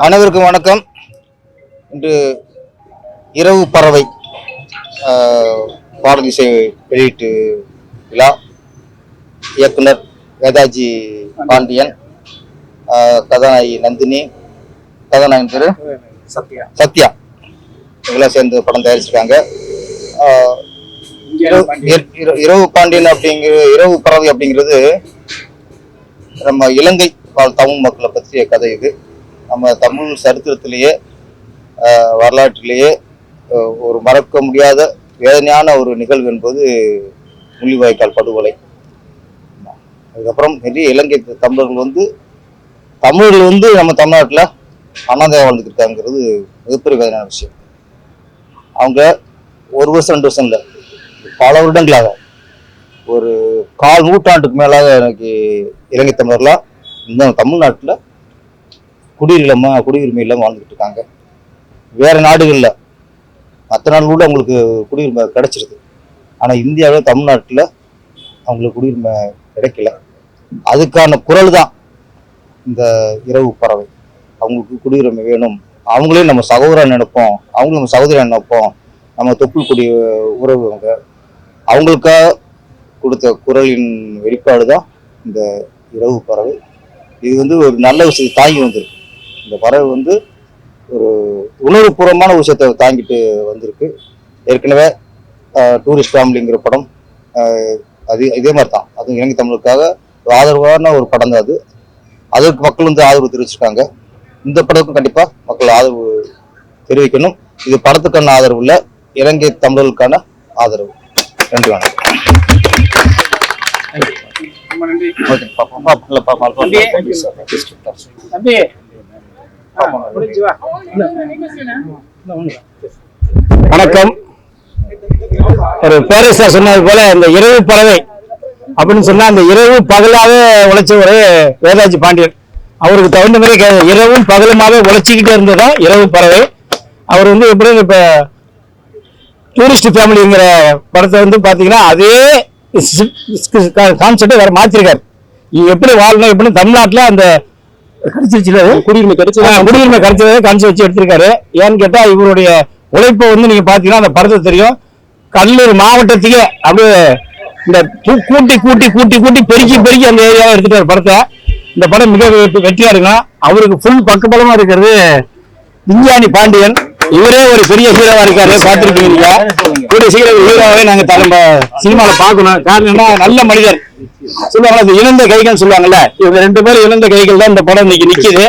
அனைவருக்கும் வணக்கம். இன்று இரவு பறவை பாடலிசை வெளியீட்டு விழா. இயக்குனர் வேதாஜி பாண்டியன், கதாநாயகி நந்தினி, கதாநாயகன் பேரு சத்யா, இவங்களாம் சேர்ந்து படம் தயாரிச்சிருக்காங்க. இரவு பாண்டியன் இரவு பறவை அப்படிங்கிறது நம்ம இலங்கை தமிழ் மக்களை பற்றிய கதை. இது நம்ம தமிழ் சரித்திரத்திலேயே வரலாற்றிலேயே ஒரு மறக்க முடியாத வேதனையான ஒரு நிகழ்வு என்பது முள்ளிவாய்க்கால் படுகொலை. அதுக்கப்புறம் நிறைய இலங்கை தமிழர்கள் நம்ம தமிழ்நாட்டில் அனாதையாக வாழ்ந்துட்டு இருக்காங்கிறது மிகப்பெரிய வேதனையான விஷயம். அவங்க ஒரு வருஷம் 2 வருஷம் இல்லை, பல வருடங்களாக ஒரு 1/4 நூற்றாண்டுக்கு மேலாக எனக்கு இலங்கை தமிழர்களாக இந்த தமிழ்நாட்டில் குடியுரிமை இல்லாமல் வாழ்ந்துக்கிட்டு இருக்காங்க. வேற நாடுகளில் மற்ற நாடு கூட அவங்களுக்கு குடியுரிமை கிடைச்சிருது. ஆனால் இந்தியாவில் தமிழ்நாட்டில் அவங்களுக்கு குடியுரிமை கிடைக்கல. அதுக்கான குரல் தான் இந்த இரவு பறவை. அவங்களுக்கு குடியுரிமை வேணும், அவங்களே நம்ம சகோதரன் நினைப்போம், அவங்களும் நம்ம சகோதரன் நினைப்போம், நம்ம தொப்புள் கொடி உறவு. அவங்களுக்காக கொடுத்த குரலின் வெளிப்பாடு தான் இந்த இரவு பறவை. இது ஒரு நல்ல விஷயத்தை தாங்கி வந்திருக்கு. இந்த பறவை ஒரு உணர்வுபூர்வமான விஷயத்தை தாங்கிட்டு வந்திருக்கு. ஏற்கனவே டூரிஸ்ட் ஃபேமிலிங்கிற படம் இதே மாதிரி தான். அதுவும் இலங்கை தமிழுக்காக ஆதரவான ஒரு படம் தான் அது. அதற்கு மக்கள் ஆதரவு தெரிவிச்சிருக்காங்க. இந்த படத்துக்கும் கண்டிப்பாக மக்கள் ஆதரவு தெரிவிக்கணும். இது படத்துக்கான ஆதரவு இல்லை, இலங்கை தமிழர்களுக்கான ஆதரவு. நன்றி, வணக்கம். வணக்கம். ஒரு பேரரசர் சொன்னது போல இந்த இரவு பறவை அப்படின்னு சொன்னா அந்த இரவு பகலாவே உழைச்சவரு வேதாஜி பாண்டியன். அவருக்கு தகுந்த மாதிரி இரவும் பகலுமாவே உழைச்சிக்கிட்டே இருந்ததா இரவு பறவை. அவர் எப்படி இப்ப டூரிஸ்ட் ஃபேமிலிங்கிற படத்தை பாத்தீங்கன்னா அதே கான்செப்ட் வேற மாத்திருக்காரு. எப்படி வாழணும் எப்படி தமிழ்நாட்டில் அந்த குடியுரிமை கிடைச்சதை கான்செப்ட் வச்சு எடுத்திருக்காரு. ஏன்னு கேட்டா இவருடைய உழைப்பை நீங்க பாத்தீங்கன்னா அந்த படத்தை தெரியும். கடலூர் மாவட்டத்துக்கே அப்படியே இந்த கூட்டி கூட்டி கூட்டி கூட்டி பெருக்கி பெருக்கி அந்த ஏரியாவை எடுத்துட்டாரு படத்தை. இந்த படம் மிக வெற்றியா இருக்கும். அவருக்கு ஃபுல் பக்கபலமா இருக்கிறது விஞ்ஞானி பாண்டியன். இவரே ஒரு பெரிய ஹீரோவா இருக்காரு, பார்த்திருக்கீங்க. கூடிய சீக்கிரம் ஹீரோவே நாங்க சினிமால பாக்கணும். காரணம்னா நல்ல மனிதர் சொல்லுவாங்க, இழந்த கைகள் சொல்லுவாங்கல்ல. இவங்க 2 பேரும் இழந்த கைகள் தான் இந்த படம் இன்னைக்கு நிக்குது.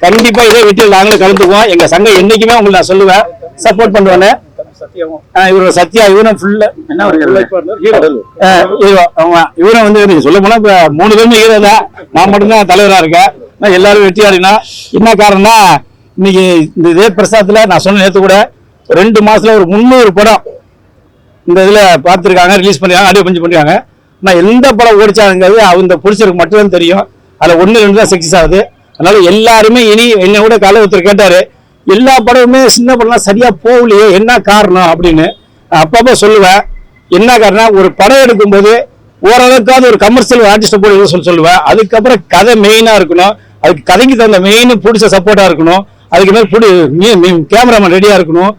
கண்டிப்பா இதே வெற்றியில் நாங்களும் கலந்துக்குவோம். எங்க சங்கம் என்னைக்குமே உங்களுக்கு நான் சொல்லுவேன், சப்போர்ட் பண்ணுவேன்னு. இவரோட சத்யா இவரும் ஃபுல்லா இவரும் நீங்க சொல்ல போனா இப்ப 3 பேருமே ஹீரோ தான். நான் மட்டும்தான் தலைவரா இருக்கேன். எல்லாரும் வெற்றியாடினா என்ன காரணம்னா இன்னைக்கு இந்த இதே பிரசாதத்துல நான் சொன்ன நேற்று கூட 2 மாசத்துல ஒரு 300 படம் இந்த இதுல பார்த்துருக்காங்க, ரிலீஸ் பண்ணிருக்காங்க, ஆடியோ பஞ்சு பண்ணிருக்காங்க. நான் எந்த படம் ஓடிச்சாங்கிறது அவங்க புடிச்சருக்கு மட்டும்தான் தெரியும். அதுல 1-2 தான் சக்சஸ் ஆகுது. அதனால எல்லாருமே இனி என்ன கூட காலை ஒருத்தர் கேட்டாரு, எல்லா படமுமே சின்ன படம்லாம் சரியா போகலையே, என்ன காரணம் அப்படின்னு. அப்பப்போ சொல்லுவேன். என்ன காரணம், ஒரு படம் எடுக்கும் போது ஓரளவுக்காவது ஒரு கமர்ஷியல் ஆர்டிஸ்ட் போய் சொல்லுவேன். அதுக்கப்புறம் கதை மெயினா இருக்கணும், அதுக்கு கதைக்கு தகுந்த மெயின் பிடிச்ச சப்போர்ட்டா இருக்கணும், அதுக்கு மேல கேமராமேன் ரெடியா இருக்கணும்,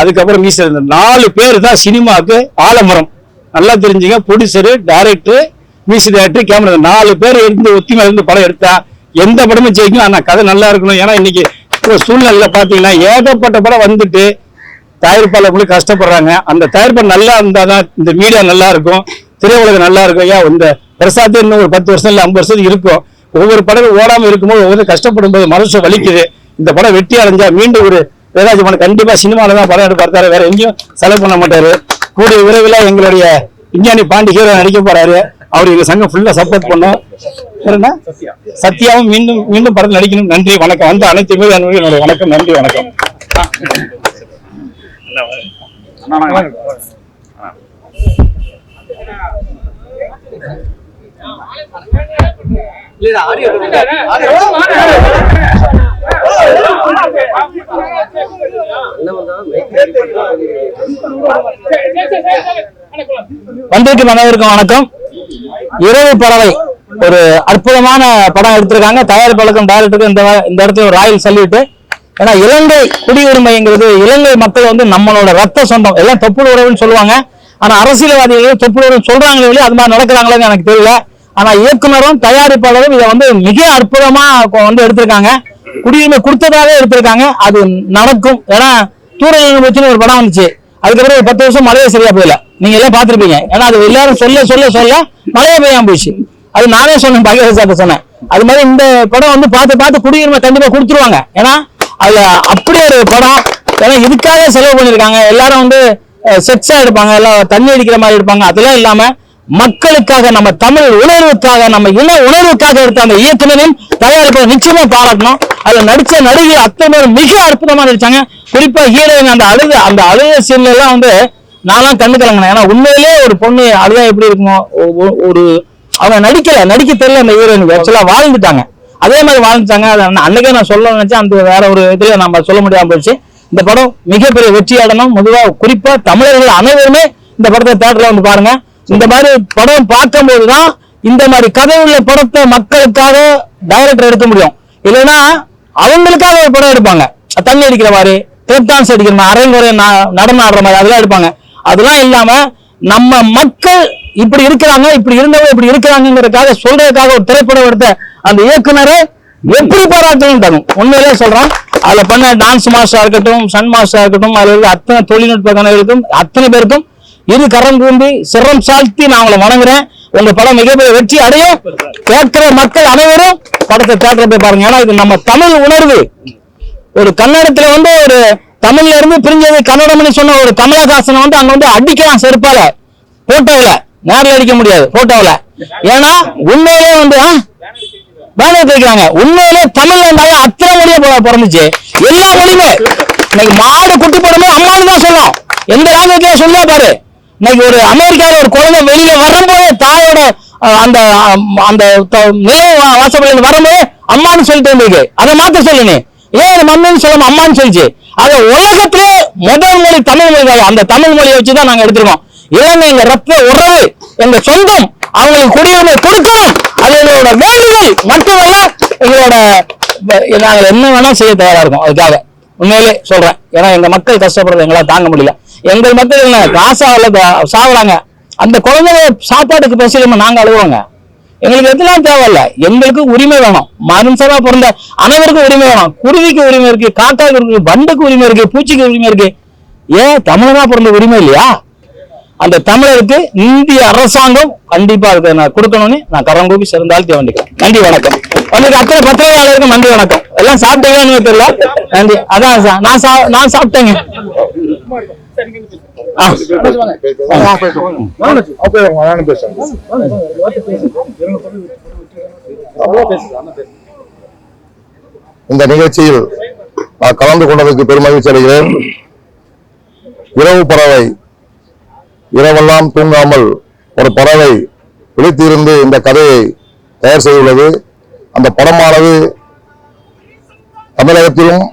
அதுக்கப்புறம் மீசர். 4 பேர் தான் சினிமாவுக்கு ஆலமரம். நல்லா தெரிஞ்சுங்க, producer, director, music director, camera 4 பேர் ஒத்திமை இருந்து படம் எடுத்தா எந்த படமும் ஜெயிக்கும். ஆனா கதை நல்லா இருக்கணும். ஏன்னா இன்னைக்கு சூழ்நிலை பாத்தீங்கன்னா ஏகப்பட்ட படம் தயாரிப்பாளர்களும் கஷ்டப்படுறாங்க. அந்த தயாரிப்பாளர் நல்லா இருந்தாதான் இந்த மீடியா நல்லா இருக்கும், திரையுலகம் நல்லா இருக்கும். ஏன் இந்த பிரசாத் இன்னும் ஒரு 10 வருஷம் இல்லை 50 வருஷத்துக்கு இருக்கும். ஒவ்வொரு படமும் ஓடாம இருக்கும்போது ஒவ்வொரு கஷ்டப்படும் போது மனசு வலிக்குது. இந்த படம் வெற்றி அடைஞ்சா மீண்டும் ஒரு வேதாஜி படம் கண்டிப்பா சினிமால தான் படம் எடுப்பாரு, வேற எங்கேயும் செலவு பண்ண மாட்டாரு. கூடிய விரைவில் எங்களுடைய விஞ்ஞானி பாண்டி ஹீரோ நடிக்க போறாரு. அவர் எங்க சங்கம் ஃபுல்லா சப்போர்ட் பண்ணோம். சத்யாவும் மீண்டும் மீண்டும் படத்தில் நடிக்கணும். நன்றி, வணக்கம். வந்த அனைத்துமே என்னுடைய வணக்கம். நன்றி, வணக்கம். வந்திருக்கும் அனைவருக்கும் வணக்கம். இரவு பறவை ஒரு அற்புதமான படம் எடுத்திருக்காங்க. தயாரிப்பாளருக்கும் டைரக்டருக்கும் இந்த இடத்துல ஒரு ராயல் சல்யூட். ஏன்னா இலங்கை குடியுரிமைங்கிறது இலங்கை மக்கள் வந்து நம்மளோட ரத்த சொந்தம், எல்லாம் தொப்புள் உறவுன்னு சொல்லுவாங்க. ஆனா அரசியல்வாதிகள் தொப்புள் உறவு சொல்றாங்களே வெளியே அது மாதிரி நடக்கிறாங்களேன்னு எனக்கு தெரியல. ஆனா இயக்குனரும் தயாரிப்பாளரும் இதை வந்து மிக அற்புதமா வந்து எடுத்திருக்காங்க. குடியுரிமை கொடுத்ததாவே எடுத்திருக்காங்க. அது நடக்கும். ஏன்னா தூரல் வச்சுன்னு ஒரு படம் வந்துச்சு, அதுக்கப்புறம் ஒரு 10 வருஷம் மழையே சரியா போயில, நீங்க எல்லாம் பாத்திருப்பீங்க. ஏன்னா அது எல்லாரும் சொல்ல சொல்ல சொல்ல மழையே பெய்யாம போயிடுச்சு. அது நானே சொன்னேன், பாகியராஜ் சொன்னேன். அது மாதிரி இந்த படம் வந்து பார்த்து குடியுரிமை கண்டிப்பா கொடுத்துருவாங்க. ஏன்னா அதுல அப்படி ஒரு படம். ஏன்னா இதுக்காக செலவு பண்ணிருக்காங்க. எல்லாரும் வந்து செக்ஸா எடுப்பாங்க, எல்லாம் தண்ணி அடிக்கிற மாதிரி எடுப்பாங்க. அதெல்லாம் இல்லாம மக்களுக்காக, நம்ம தமிழ் உணர்வுக்காக, நம்ம இன உணர்வுக்காக எடுத்த அந்த இயக்குனரையும் தயாரிப்பாளர் நிச்சயமா பாராட்டணும். அதுல நடிச்ச நடிகை அத்தனை பேர் மிக அற்புதமா நடிச்சாங்க. குறிப்பா ஹீரோயின் அந்த அழுத சீன்ல எல்லாம் வந்து நான்லாம் கண்ணு கலங்கினேன். ஏன்னா உண்மையிலே ஒரு பொண்ணு அழுதா எப்படி இருக்குமோ, ஒரு அவங்க நடிக்க தெரியல. அந்த ஹீரோயினுக்கு ஆக்சுவலா வாழ்ந்துட்டாங்க, அதே மாதிரி வாழ்ந்துட்டாங்க. அன்னைக்கே நான் சொல்ல நினைச்சேன், அந்த வேற ஒரு இதுல நம்ம சொல்ல முடியாம போயிடுச்சு. இந்த படம் மிகப்பெரிய வெற்றி அடையணும். பொதுவா குறிப்பா தமிழர்கள் அனைவருமே இந்த படத்தை தியேட்டர்ல வந்து பாருங்க. இந்த மாதிரி படம் பார்க்கும் போதுதான் இந்த மாதிரி கதை உள்ள படத்தை மக்களுக்காக டைரக்டர் எடுக்க முடியும். இல்லைன்னா அவங்களுக்காக ஒரு படம் எடுப்பாங்க, தண்ணி அடிக்கிற மாதிரி, டான்ஸ் அடிக்கிற மாதிரி, அரைங்குறை நடனம் ஆடுற மாதிரி அதெல்லாம் எடுப்பாங்க. அதெல்லாம் இல்லாம நம்ம மக்கள் இப்படி இருக்கிறாங்க, இப்படி இருந்தவங்க இப்படி இருக்கிறாங்கிறதுக்காக சொல்றதுக்காக ஒரு திரைப்படம் எடுத்த அந்த இயக்குனரை எப்படி பாராட்டணும் தரும். உண்மையிலே சொல்றேன். அதுல பண்ண டான்ஸ் மாஸ்டரா இருக்கட்டும், சன் மாஸ்டரா இருக்கட்டும், அதுல இருக்க அத்தனை தொழில்நுட்ப கலைஞர்களுக்கும் அத்தனை பேருக்கும் இரு கரம் கூம்பி சிரம் சாழ்த்தி நான் உங்களை வணங்குறேன். உங்க படம் மிகப்பெரிய வெற்றி அடையும். கேட்கிற மக்கள் அனைவரும் படத்தை தியேட்டர்ல போய் பாருங்க. ஏன்னா இது நம்ம தமிழ் உணர்வு. ஒரு கன்னடத்துல வந்து ஒரு தமிழ்ல இருந்து பிரிஞ்சது கன்னடம்னு சொன்ன ஒரு கமலஹாசனை வந்து அங்க வந்து அடிக்கலாம் செருப்பால, போட்டோவில் நேரில் அடிக்க முடியாது போட்டோவில். ஏன்னா உண்மையிலே வந்து பேனர் வைக்கிறாங்க. உண்மையிலே தமிழ்ல இருந்தாலும் அத்தனை மொழியை பிறந்துச்சு, எல்லா மொழியுமே. இன்னைக்கு மாடு குட்டி போடும்போது அம்மானு தான் சொல்லும், எந்த லாங்குவேஜ்ல சொல்லுவா பாரு. இன்னைக்கு ஒரு அமெரிக்காவில் ஒரு குழந்தை வெளியில வரும்போது தாயோட அந்த அந்த வாசப்படியில வரும்போது அம்மான்னு சொல்லிட்டு இருந்திருக்கு. அதை மாத்த சொல்லுங்க, ஏன் மம்மின்னு சொல்லாம அம்மான்னு சொல்லிச்சு. அது உலகத்திலே முதல் மொழி தமிழ் மொழி. அந்த தமிழ் மொழியை வச்சுதான் நாங்க எடுத்திருக்கோம். இலங்கை எங்க ரத்த உறவு, எங்க சொந்தம், அவங்களுக்கு குடியுரிமை கொடுக்கணும். அது எங்களோட வேண்டுதல் மட்டுமல்ல, எங்களோட நாங்கள் என்ன வேணா செய்ய தயாரா இருக்கோம் அதுக்காக. உண்மையிலே சொல்றேன். ஏன்னா எங்க மக்கள் கஷ்டப்படுறது எங்களால் தாங்க முடியல. எங்கள் மக்கள் என்ன காசால சாகுறாங்க. அந்த குழந்தைங்க சாப்பாட்டுக்கு பசியில நாங்க அழுவாங்க. எங்களுக்கு எதெல்லாம் தேவையில்ல, எங்களுக்கு உரிமை வேணும். மனுஷனா பிறந்த அனைவருக்கும் உரிமை வேணும். குருவிக்கு உரிமை இருக்கு, காக்காக்கு இருக்கு, வண்டுக்கு உரிமை இருக்கு, பூச்சிக்கு உரிமை இருக்கு. ஏன் தமிழனா பிறந்த உரிமை இல்லையா? அந்த தமிழருக்கு இந்திய அரசாங்கம் கண்டிப்பா கொடுக்கணும்னு நான் கரங்கூப்பி சிறந்தால் வேண்டிக்கிறேன். நன்றி, வணக்கம். உங்களுக்கு அத்தனை பத்திரிகையாளருக்கும் நன்றி, வணக்கம். எல்லாம் சாப்பிட்டீங்கன்னு தெரியல. நன்றி. அதான் நான் சாப்பிட்டேங்க. இந்த நிகழ்ச்சியில் நான் கலந்து கொண்டதற்கு பெருமகிழ்ச்சி அடைகிறேன். இரவு பறவை, இரவெல்லாம் தூங்காமல் ஒரு பறவை விழித்திருந்து இந்த கதையை தயார் செய்துள்ளது. அந்த படமானது தமிழகத்திலும்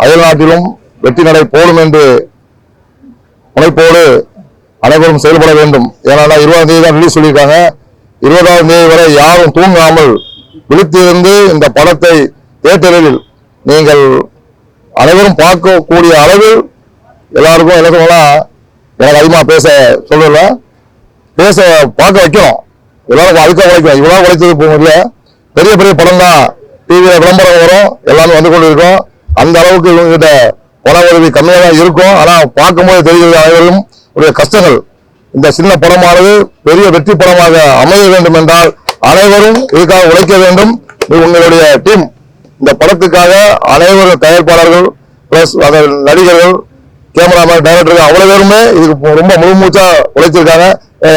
அயல்நாட்டிலும் வெற்றி நடை போடும் என்று முனைப்போடு அனைவரும் செயல்பட வேண்டும். ஏன்னா 20ஆம் தேதி தான் ரிலீஸ் சொல்லியிருக்காங்க. 20ஆம் தேதி வரை யாரும் தூங்காமல் விழித்திருந்து இந்த படத்தை தியேட்டரில் நீங்கள் அனைவரும் பார்க்கக்கூடிய அளவில் எல்லாருக்கும் என்ன சொல்லலாம், எனக்கு அதிகமாக பேச சொல்லல, பேச பார்க்க வைக்கணும். எல்லாருக்கும் அதுக்காக உழைக்கணும். இவ்வளோ உழைத்தது போகல. பெரிய பெரிய படம் தான் டிவியில் விளம்பரம் வரும், எல்லாமே வந்து கொண்டு இருக்கோம். அந்த அளவுக்கு இவங்ககிட்ட பண உதவி கம்மியாக தான் இருக்கும். ஆனால் பார்க்கும்போது தெரிகிறது அனைவரும் ஒரு கஷ்டங்கள். இந்த சின்ன படமானது பெரிய வெற்றி படமாக அமைய வேண்டும் என்றால் அனைவரும் இதுக்காக உழைக்க வேண்டும். உங்களுடைய டீம் இந்த படத்துக்காக அனைவரும் தயாரிப்பாளர்கள் பிளஸ் நடிகர்கள், கேமராமேன், டைரக்டர்கள் அவ்வளவு பேருமே இதுக்கு ரொம்ப முழு மூச்சா உழைச்சிருக்காங்க.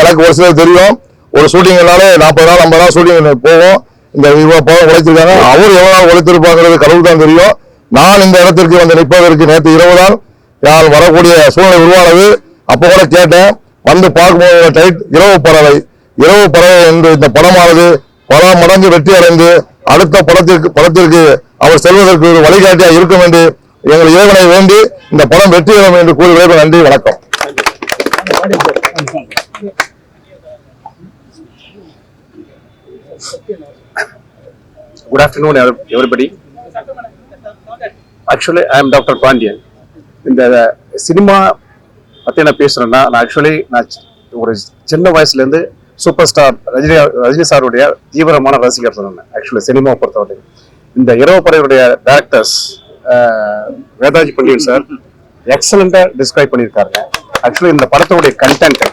எனக்கு ஒரு சிலர் தெரியும், ஒரு ஷூட்டிங்னாலே 40 நாள் 50 நாள் ஷூட்டிங் போகும். இந்த படம் உழைச்சிருக்காங்க. அவர் எவ்வளவு நாள் உழைத்திருப்பாங்கிறது கடவுள் தான் தெரியும். நான் இந்த இடத்திற்கு வந்து நிற்பதற்கு நேற்று 20 நாள் நான் வரக்கூடிய சூழ்நிலை உருவானது. அப்போ கூட கேட்டேன், வந்து பார்க்கும்போது டைட் இரவு பறவை என்று இந்த படமானது பல மடங்கு வெற்றி அடைந்து அடுத்த படத்திற்கு அவர் செல்வதற்கு ஒரு வழிகாட்டியா இருக்கும் என்று எங்கள் இறைவனை வேண்டி இந்த படம் வெற்றி பெறும் என்று கூறி விடைபெறுகிறேன். நன்றி, வணக்கம். Good afternoon, everybody. Actually, I am Dr. Pandian. இந்த சினிமா பற்றி நான் பேசுகிறேன்னா, நான் ஒரு சின்ன வயசுலேருந்து சூப்பர் ஸ்டார் ரஜினி சாருடைய தீவிரமான ரசிகர் சொன்னேன். ஆக்சுவலி சினிமாவை பொறுத்தவரை இந்த இரவு படையுடைய டைரக்டர்ஸ் வேதாஜி பண்டியன் சார் எக்ஸலண்டாக டிஸ்கிரைப் பண்ணியிருக்காருங்க. ஆக்சுவலி இந்த படத்தோடைய கண்டென்ட்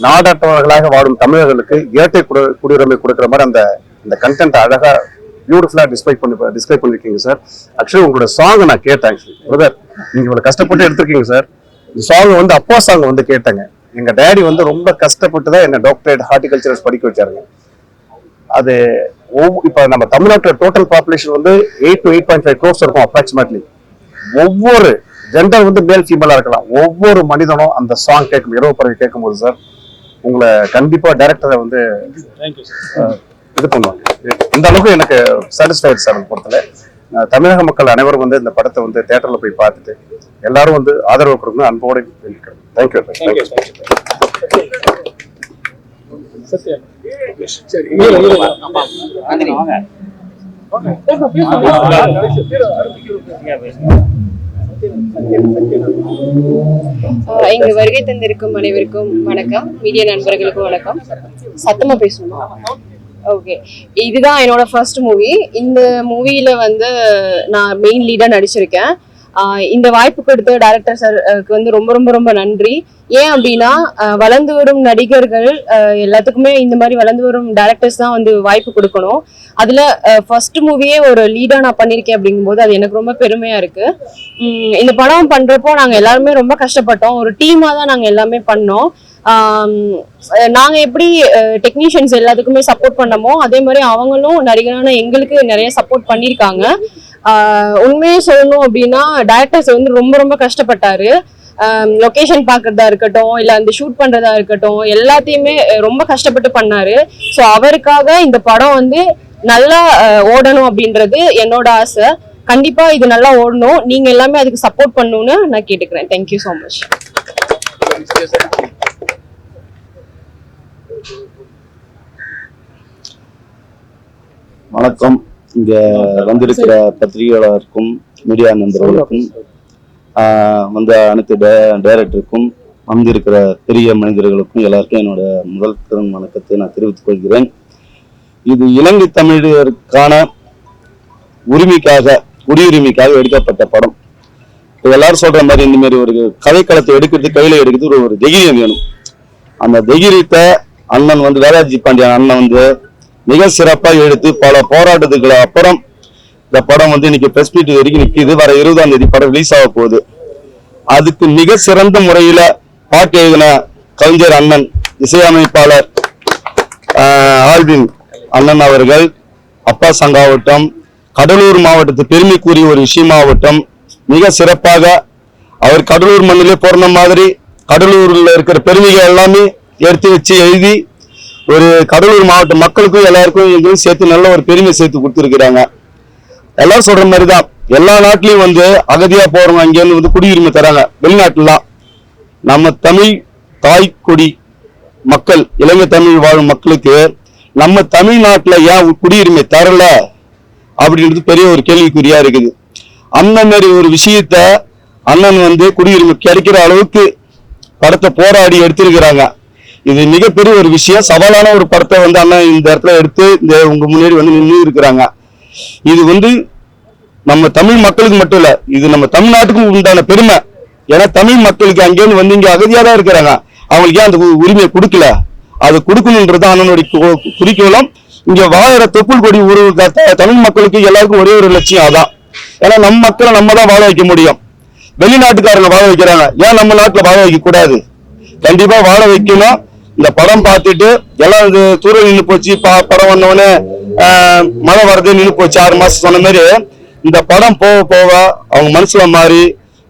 நாடாட்டவர்களாக வாடும் தமிழர்களுக்கு இரட்டை குடியுரிமை கொடுக்குற மாதிரி அந்த கண்டென்ட் அழகாக பியூட்டிஃபுல்லாக டிஸ்கிரைப் பண்ணிருக்கீங்க சார். ஆக்சுவலி உங்களோட சாங் நான் கேட்டேன். ஆக்சுவலி பிரதர், நீங்கள் இவ்வளோ கஷ்டப்பட்டு எடுத்திருக்கீங்க சார். இந்த சாங் அப்பா சாங் கேட்டேங்க. எங்கள் டேடி ரொம்ப கஷ்டப்பட்டு தான் என்ன டாக்டரேட் ஹார்டிகல்ச்சர்ஸ் படிக்க வச்சாருங்க. அது இப்போ நம்ம தமிழ்நாட்டோட டோட்டல் பாப்புலேஷன் 8 to 8.5 crores இருக்கும் அப்ராக்சிமேட்லி. ஒவ்வொரு ஜெண்டர் மேல் ஃபீமேலா இருக்கலாம், ஒவ்வொரு மனிதனும் அந்த சாங் கேட்கும் இரவு பறவை கேட்கும்போது சார் உங்களை கண்டிப்பா டைரக்டரை இது பண்ணுவாங்க. இந்த அளவுக்கு எனக்கு சாட்டிஸ்ஃபைட் சார். பொறுத்தல தமிழக மக்கள் அனைவரும் இந்த படத்தை தியேட்டர்ல போய் பார்த்துட்டு எல்லாரும் ஆதரவு கொடுக்கணும் அன்போடு வேண்டிக்கிறேன். தேங்க்யூ. இங்க வருகை தந்திருக்கும் அனைவருக்கும் வணக்கம். மீடியா நண்பர்களுக்கும் வணக்கம். சத்தமா பேசணுமா? ஓகே, இதுதான் என்னோட ஃபர்ஸ்ட் மூவி. இந்த மூவில நான் மெயின் லீடா நடிச்சிருக்கேன். இந்த வாய்ப்பு கொடுத்த டைரக்டர் சாருக்கு ரொம்ப ரொம்ப ரொம்ப நன்றி. ஏன் அப்படின்னா வளர்ந்து வரும் நடிகர்கள் எல்லாத்துக்குமே இந்த மாதிரி வளர்ந்து வரும் டைரக்டர்ஸ் தான் வாய்ப்பு கொடுக்கணும். அதுல ஃபர்ஸ்ட் மூவியே ஒரு லீடா நான் பண்ணிருக்கேன் அப்படிங்கும்போது அது எனக்கு ரொம்ப பெருமையா இருக்கு. இந்த படம் பண்றப்போ நாங்க எல்லாருமே ரொம்ப கஷ்டப்பட்டோம். ஒரு டீமா தான் நாங்க எல்லாமே பண்ணோம். நாங்க எப்படி டெக்னீஷியன்ஸ் எல்லாத்துக்குமே சப்போர்ட் பண்ணமோ அதே மாதிரி அவங்களும் நடிகரான எங்களுக்கு நிறைய சப்போர்ட் பண்ணிருக்காங்க. உண்மையே சொல்லணும் அப்படின்னா டைரக்டர்ஸ் ரொம்ப ரொம்ப கஷ்டப்பட்டாரு. லொகேஷன் பாக்குறதா இருக்கட்டும், இல்ல அந்த ஷூட் பண்றதா இருக்கட்டும், எல்லாத்தையுமே ரொம்ப கஷ்டப்பட்டு பண்ணாரு. ஸோ அவருக்காக இந்த படம் நல்லா ஓடணும் அப்படின்றது என்னோட ஆசை. கண்டிப்பா இது நல்லா ஓடணும். நீங்க எல்லாமே அதுக்கு சப்போர்ட் பண்ணணும்னு நான் கேட்டுக்கிறேன். Thank you so much. வணக்கம். இங்க வந்திருக்கிற பத்திரிகையாளருக்கும் மீடியா நண்பர்களுக்கும் அனைத்து டைரக்டருக்கும் வந்திருக்கிற பெரிய மனிதர்களுக்கும் எல்லாருக்கும் என்னோட முதல் வணக்கத்தை நான் தெரிவித்துக் கொள்கிறேன். இது இலங்கை தமிழருக்கான குடியுரிமைக்காக எடுக்கப்பட்ட படம். எல்லாரும் சொல்ற மாதிரி இந்த மாதிரி ஒரு கதைக்களத்தை எடுக்கிறது, கையில எடுக்கிறது ஒரு தைரியம் வேணும். அந்த தைரியத்தை அண்ணன் வேதாஜி பாண்டியன் அண்ணன் மிக சிறப்பாக எடுத்து பல போராட்டத்துக்கு அப்புறம் இந்த படம் இன்னைக்கு பிரஸ் மீட் வரைக்கும் நிற்கிது. வர 20ஆம் தேதி படம் ரிலீஸ் ஆக போகுது. அதுக்கு மிக சிறந்த முறையில பாட்டு எழுதின கவிஞர் அண்ணன், இசையமைப்பாளர் ஆல்வின் அண்ணன் அவர்கள், அப்பா சங்காவட்டம், கடலூர் மாவட்டத்து பெருமைக்குரிய ஒரு விஷயமாவட்டம் மிக சிறப்பாக அவர் கடலூர் மண்ணிலே பிறந்த மாதிரி கடலூர்ல இருக்கிற பெருமைகள் எல்லாமே எடுத்து வச்சு எழுதி ஒரு கடலூர் மாவட்ட மக்களுக்கும் எல்லாருக்கும் எங்களும் சேர்த்து நல்ல ஒரு பெருமை சேர்த்து கொடுத்துருக்கிறாங்க. எல்லாரும் சொல்ற மாதிரிதான் எல்லா நாட்டிலையும் அகதியா போறவங்க அங்கேருந்து குடியுரிமை தராங்க. வெளிநாட்டுலாம் நம்ம தமிழ் தாய்க்குடி மக்கள், இலங்கை தமிழ் வாழும் மக்களுக்கு நம்ம தமிழ்நாட்டுல ஏன் குடியுரிமை தரல அப்படின்றது பெரிய ஒரு கேள்விக்குறியா இருக்குது. அந்த மாதிரி ஒரு விஷயத்த அண்ணன் குடியுரிமை கிடைக்கிற அளவுக்கு படத்தை போராடி எடுத்திருக்கிறாங்க. இது மிகப்பெரிய ஒரு விஷயம். சவாலான ஒரு படத்தை அண்ணன் இந்த இடத்துல எடுத்து உங்க முன்னாடி நின்று இருக்கிறாங்க. இது நம்ம தமிழ் மக்களுக்கு மட்டும் இல்ல, இது நம்ம தமிழ்நாட்டுக்கும் உண்டான பெருமை. ஏன்னா தமிழ் மக்களுக்கு அங்கேருந்து இங்க அகதியா தான் இருக்கிறாங்க. அவங்களுக்கு ஏன் அந்த உரிமையை கொடுக்கல? அது கொடுக்கணுன்றது அண்ணனுடைய குறிக்கோளும். இங்க வாழற தொப்புள் கொடி ஒரு தமிழ் மக்களுக்கு எல்லாருக்கும் ஒரே ஒரு லட்சியம் அதான். ஏன்னா நம்ம மக்களை நம்ம தான் வாழ வைக்க முடியும். வெளிநாட்டுக்காரங்க வாழ வைக்கிறாங்க, ஏன் நம்ம நாட்டுல வாழ வைக்க கூடாது? கண்டிப்பா வாழ வைக்கணும். இந்த படம் பார்த்துட்டு எல்லாம் தூரம் நின்று போச்சு, படம் வந்தவொடனே மழை வர்றது நின்று போச்சு 6 மாசம் சொன்ன மாதிரி இந்த படம் போக போக அவங்க மனசுல மாறி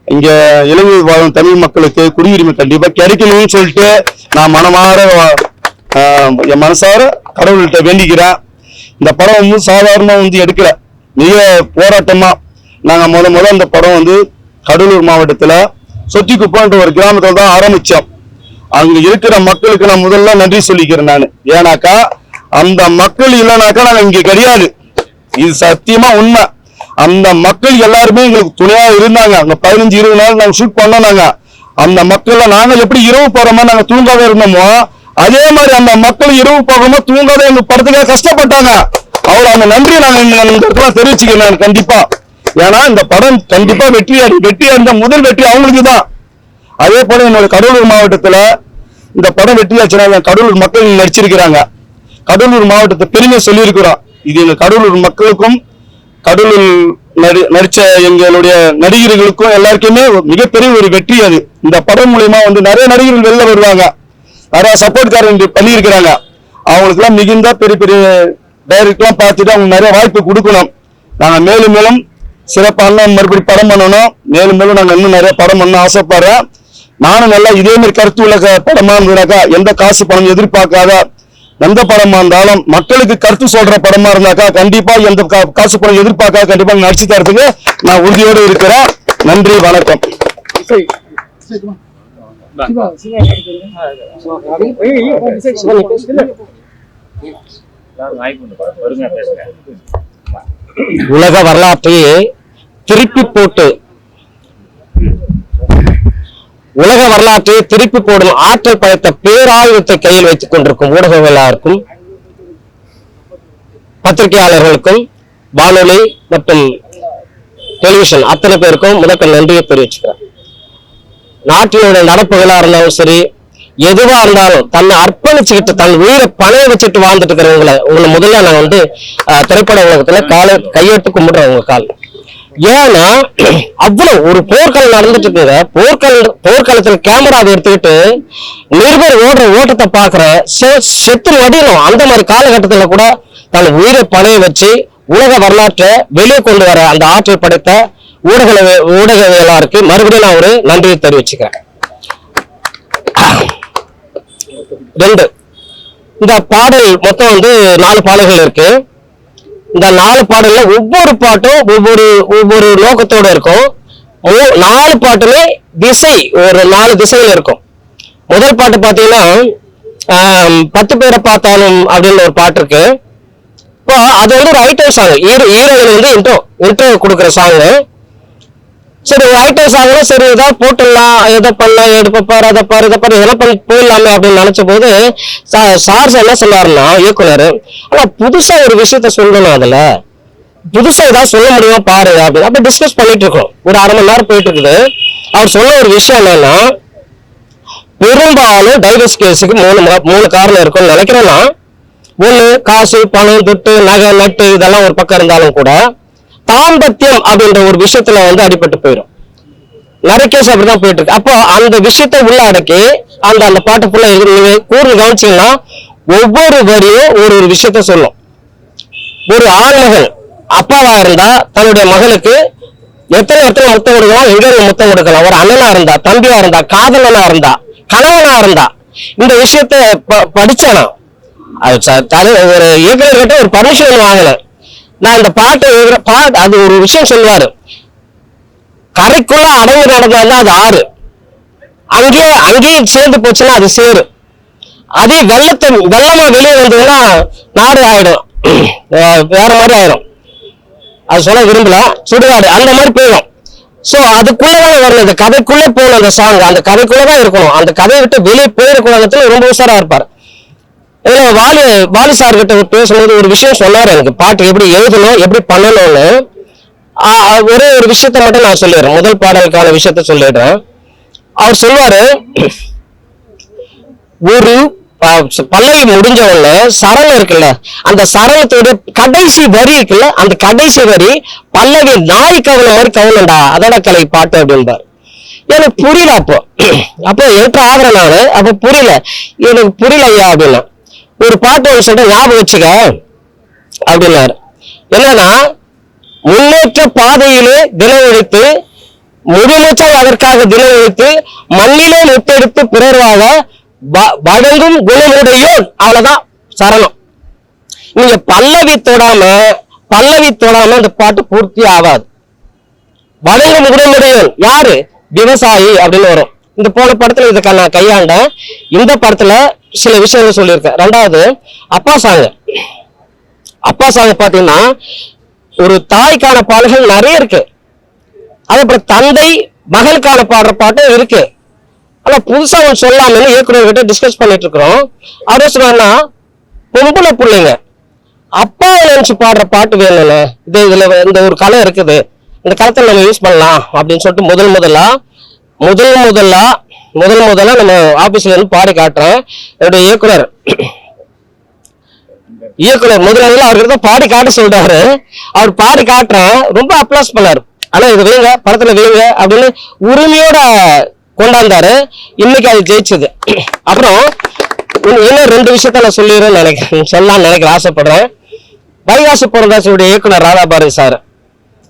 இங்க இலங்கை வாழும் தமிழ் மக்களுக்கு குடியுரிமை கண்டிப்பா கிடைக்கணும்னு சொல்லிட்டு நான் என் மனசார கடவுள்கிட்ட வேண்டிக்கிறேன். இந்த படம் சாதாரணமா எடுக்கல, மிக போராட்டமா நாங்க முத இந்த படம் கடலூர் மாவட்டத்துல சொத்திக்குப்பன்ற ஒரு கிராமத்துல தான் ஆரம்பிச்சோம். அங்க இருக்கிற மக்களுக்கு நான் முதல்ல நன்றி சொல்லிக்கிறேன். நான் ஏன்னாக்கா அந்த மக்கள் இல்லைனாக்கா நாங்க இங்க கிடையாது. இது சத்தியமா உண்மை. அந்த மக்கள் எல்லாருமே எங்களுக்கு துணையா இருந்தாங்க. அங்க 15-20 நாள் நாங்க ஷூட் பண்ணோம். நாங்க அந்த மக்கள்ல நாங்க எப்படி இரவு போறோமோ நாங்க தூங்காத இருந்தோமோ அதே மாதிரி அந்த மக்கள் இரவு போகாம தூங்காத எங்க படத்துக்காக கஷ்டப்பட்டாங்க. அவர் அந்த நன்றி நாங்க இந்த இடத்துல தெரிவிச்சுக்கிறேன் கண்டிப்பா. ஏன்னா இந்த படம் கண்டிப்பா வெற்றி அடைந்த முதல் வெற்றி அவங்களுக்கு தான். அதே போல என்னோட கடலூர் மாவட்டத்துல இந்த படம் வெற்றி ஆச்சுன்னா கடலூர் மக்கள் நடிச்சிருக்கிறாங்க. கடலூர் மாவட்டத்தை பெருமை சொல்லியிருக்கிறோம். இது எங்க கடலூர் மக்களுக்கும் கடலூர் நடிச்ச எங்களுடைய நடிகர்களுக்கும் எல்லாருக்குமே மிகப்பெரிய ஒரு வெற்றி. அது இந்த படம் மூலியமா நிறைய நடிகர்கள் வெளில வருவாங்க. நிறைய சப்போர்ட்காரங்க பண்ணியிருக்கிறாங்க. அவங்களுக்கு எல்லாம் மிகுந்த பெரிய பெரிய டைரக்டர்லாம் பார்த்துட்டு அவங்க நிறைய வாய்ப்பு கொடுக்கணும். நாங்க மேலும் மேலும் சிறப்பான மறுபடி படம் பண்ணணும். மேலும் மேலும் நாங்க இன்னும் நிறைய படம் பண்ண ஆசைப்படுறேன். நானும் நல்லா இதே மாதிரி கருத்து உள்ள படமா இருந்தாக்கா, எந்த காசு பணம் எதிர்பார்க்காத எந்த படமா இருந்தாலும் மக்களுக்கு கருத்து சொல்ற படமா இருந்தாக்கா கண்டிப்பா எந்த காசு பணம் எதிர்பார்க்காத கண்டிப்பா நடிச்சு தரத்துக்கு நான் உறுதியோடு இருக்கிறேன். நன்றி, வணக்கம். உலக வரலாற்றையே திருப்பி போடும் ஆற்றல் படைத்த பேராயுதத்தை கையில் வைத்துக் கொண்டிருக்கும் ஊடகவியலாளருக்கும் பத்திரிகையாளர்களுக்கும் வானொலி மற்றும் டெலிவிஷன் அத்தனை பேருக்கும் முதற்க நன்றியை தெரிவிச்சுக்கிறேன். நாட்டினுடைய நடப்புகளா இருந்தாலும் சரி, எதுவா இருந்தாலும் தன்னை அர்ப்பணிச்சுக்கிட்டு தன் உயிரை பணைய வச்சுட்டு வாழ்ந்துட்டு இருக்கிறவங்களை முதல்ல நான் திரைப்பட உலகத்துல கையெடுத்து கும்பிடுறேன் உங்க கால். ஏன்னா அவ்வளவு ஒரு போர்க்களம் நடந்துட்டு இருக்குங்க. போர்க்களத்துல கேமராவை எடுத்துக்கிட்டு நிருபர் ஓடுற ஓட்டத்தை பாக்குற செத்து மடியணும். அந்த மாதிரி காலகட்டத்துல கூட தன் உயிரை பணைய வச்சு உலக வரலாற்றை வெளியே கொண்டு வர அந்த ஆற்றல் படைத்த ஊடகவியலாளருக்கு மறுபடியும் நான் ஒரு நன்றியை தெரிவிச்சுக்கிறேன். 2, இந்த பாடல் மொத்தம் 4 பாடல்கள் இருக்கு. இந்த 4 பாடல்ல ஒவ்வொரு பாட்டும் ஒவ்வொரு நோக்கத்தோட இருக்கும். 4 பாட்டுமே திசை ஒரு 4 திசையில இருக்கும். முதல் பாட்டு பாத்தீங்கன்னா 10 பேரை பார்த்தாலும் அப்படின்னு ஒரு பாட்டு இருக்கு. இப்போ அது ஒரு ஐட்டம் சாங். ஹீரோயின் இன்ட்ரோ கொடுக்குற சாங். சரி, ஒரு ஐட்டம் சாங்னா சரி ஏதாவது போட்டுடலாம், எதை பண்ணலாம், எடுப்பாரு அதை பாரு இதை பாரு இதெல்லாம் பண்ணி போயிடலாமே அப்படின்னு நினைச்ச போது சார்ஸ் என்ன சொன்னாருன்னா இயக்குனர், ஆனா புதுசா ஒரு விஷயத்த சொல்லணும், அதுல புதுசா ஏதாவது சொல்ல முடியுமா பாரு அப்படின்னு அப்ப டிஸ்கஸ் பண்ணிட்டு இருக்கோம். ஒரு அரை மணி நேரம் போயிட்டு இருக்குது. அவர் சொன்ன ஒரு விஷயம் என்னன்னா, பெரும்பாலும் டைவர்ஸ் கேஸுக்கு 3 காரணம் இருக்கும்னு நினைக்கிறேன்னா, 1 காசு பணம் துட்டு நகை நட்டு இதெல்லாம் ஒரு பக்கம் இருந்தாலும் கூட தாம்பத்தியம் அப்படின்ற ஒரு விஷயத்துல அடிபட்டு போயிடும். நிறைய கேஸ் அப்படிதான் போயிட்டு இருக்கு. அப்போ அந்த விஷயத்த உள்ள அடக்கி அந்த பாட்டு ஃபுல்லா நீங்க கூர்ந்து கவனிச்சீங்கன்னா ஒவ்வொரு வரியும் ஒரு விஷயத்த சொல்லும். ஒரு ஆண்மகன் அப்பாவா இருந்தா தன்னுடைய மகனுக்கு எத்தனை முத்தம் கொடுக்கலாம், எங்க முத்தம் கொடுக்கலாம். ஒரு அண்ணனா இருந்தா, தம்பியா இருந்தா, காதலனா இருந்தா, கணவனா இருந்தா, இந்த விஷயத்த படிச்சானா ஒரு இயக்குனர் கிட்ட ஒரு பர்மிஷன் வாங்கல. நான் இந்த பாட்டு அது ஒரு விஷயம் சொல்லுவாரு, கரைக்குள்ள அடங்கு நடந்தாலும் அது ஆறு, அங்கேயே சேர்ந்து போச்சுன்னா அது சேரு, அதே வெள்ளமா வெளியே வந்ததுன்னா நாடு ஆயிடும், வேற மாதிரி ஆயிடும். அது சொல்ல விரும்பல, சுடுகாடு அந்த மாதிரி போயிடும். சோ அதுக்குள்ளதான் வரணும், இந்த கதைக்குள்ள போகணும். அந்த சாங் அந்த கதைக்குள்ளதான் இருக்கணும். அந்த கதையை விட்டு வெளியே போயிருக்கூடாதுல ரொம்ப உஷாரா இருப்பாரு. வாலி சார் கிட்ட பேசும்போது ஒரு விஷயம் சொன்னாரு, எனக்கு பாட்டு எப்படி எழுதணும் எப்படி பண்ணணும்னு. ஒரே ஒரு விஷயத்த மட்டும் நான் சொல்லிடுறேன், முதல் பாடலுக்கான விஷயத்த சொல்லிடுறேன். அவர் சொல்லுவாரு, ஒரு பல்லவி முடிஞ்ச உடனே சரணம் இருக்குல்ல, அந்த சரணத்தோட கடைசி வரி இருக்குல்ல, அந்த கடைசி வரி பல்லவி நாய் கவலை மாதிரி கவலண்டா அதோட கலை பாட்டு அப்படின்பாரு. எனக்கு புரியல. அப்போ என்கிட்ட ஆகிறேன் நானு. அப்ப புரியல, எனக்கு புரியல ஐயா அப்படின்னா. ஒரு பாட்டு சொல்லிட்டு ஞாபகம் வச்சுக்க அப்படின்னாரு. என்னன்னா, முன்னேற்ற பாதையிலே தினம் உழைத்து முழுமூச்சாய் அதற்காக தினம் உழைத்து மண்ணிலே முத்தெடுத்து பிறர்வாக வழங்கும் குணமுடையோன். அவ்வளவுதான் சரணம். நீங்க பல்லவி தொடாம அந்த பாட்டு பூர்த்தி ஆகாது. வழங்கும் குணமுடையோன் யாரு? விவசாயி அப்படின்னு வரும். இந்த போன படத்துல இதுக்கு நான் கையாண்டேன். இந்த படத்துல சில விஷயங்கள் சொல்லியிருக்கேன். ரெண்டாவது அப்பா சாங் பாத்தீங்கன்னா ஒரு தாய்க்கான பாடல்கள் நிறைய இருக்கு. அதே போல தந்தை மகளுக்கான பாடுற பாட்டும் இருக்கு. ஆனா புதுசா ஒன்று சொல்லாம இயக்குநர்கிட்ட டிஸ்கஸ் பண்ணிட்டு இருக்கிறோம். அவர் சொன்னா பொம்பளை பிள்ளைங்க அப்பாவை நினைச்சு பாடுற பாட்டு வேணும்ல, இதுல இந்த ஒரு கலை இருக்குது, இந்த களத்துல நம்ம யூஸ் பண்ணலாம் அப்படின்னு சொல்லிட்டு முதல் முதல்ல நம்ம ஆபீஸ்ல இருந்து பாடி காட்டுறேன். என்னுடைய இயக்குனர் முதல்ல அவர்கிட்ட பாடி காட்ட சொல்றாரு. அவர் பாடி காட்டுறேன், ரொம்ப அப்ளாஸ் பண்ணாரு. ஆனா இது வைங்க, படத்துல வைங்க அப்படின்னு உரிமையோட கொண்டாந்தாரு. இன்னைக்கு அது ஜெயிச்சது. அப்புறம் இன்னும் 2 விஷயத்த நான் சொல்லலாம்னு நினைக்கிறேன், ஆசைப்படுறேன். வைகாசி பிறந்தாச்சுடைய இயக்குனர் ராதாபாரதி சார்,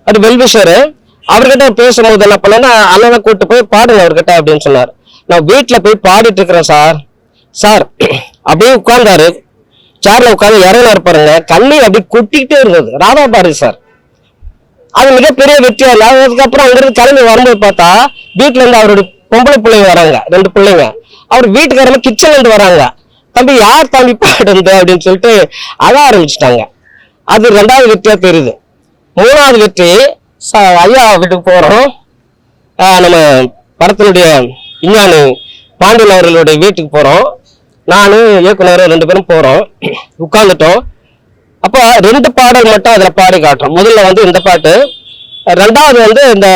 அது வெல்விஷரு. அவர்கிட்ட பேசும்போது என்ன பண்ணேன்னா, அண்ணனை கூட்டு போய் பாடுங்க அவர்கிட்ட அப்படின்னு சொன்னார். நான் வீட்டுல போய் பாடிட்டு இருக்கிறேன் சார் அப்படியே உட்கார்ந்தாரு. சேர்ல உட்காந்து இறங்கினார் பாருங்க, கண்ணீர் அப்படி கொட்டிக்கிட்டே இருந்தது. ராதாபாரதி சார் அது மிகப்பெரிய வெற்றியா இல்லை. அதுக்கப்புறம் அங்கிருந்து கிளம்பி வரும்போது பார்த்தா வீட்டுல இருந்து அவருடைய பொம்பளை பிள்ளைங்க வராங்க, 2 பிள்ளைங்க. அவர் வீட்டுக்காரங்க கிச்சன்ல இருந்து வராங்க. தம்பி யார் தம்பி பாடுந்து அப்படின்னு சொல்லிட்டு அழ ஆரம்பிச்சுட்டாங்க. அது 2வது வெற்றியா தெரியுது. 3வது வெற்றி, ஐயா வீட்டுக்கு போறோம். நம்ம படத்தினுடைய விஞ்ஞானி பாண்டியன் அவர்களுடைய வீட்டுக்கு போறோம். நானும் இயக்குனர் 2 பேரும் போறோம். உட்கார்ந்துட்டோம். அப்ப 2 பாடல் மட்டும் அதுல பாடி காட்டுறோம். முதல்ல வந்து இந்த பாட்டு, 2வது இந்த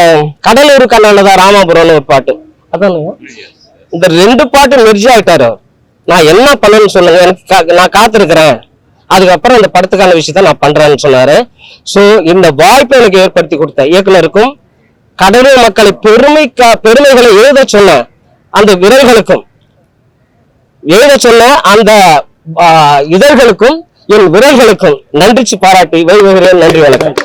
கடலூர் கண்ணாலதா ராமாபுரம்னு ஒரு பாட்டு. அதான் இந்த 2 பாட்டு மெர்ஜி ஆயிட்டாரு. நான் என்ன பண்ணணும்னு சொல்லுங்க, எனக்கு நான் காத்திருக்கிறேன், அதுக்கப்புறம் இந்த படத்துக்கான விஷயத்த நான் பண்றேன்னு சொன்னாரு. சோ இந்த வாய்ப்பை எனக்கு ஏற்படுத்தி கொடுத்த இயக்குனருக்கும், கடலூர் மக்களை பெருமைகளை எழுத சொன்ன அந்த விரல்களுக்கும், எழுத சொன்ன அந்த இதழ்களுக்கும், என் விரல்களுக்கும் நன்றிச்சு பாராட்டி வைகிறேன். நன்றி, வணக்கம்.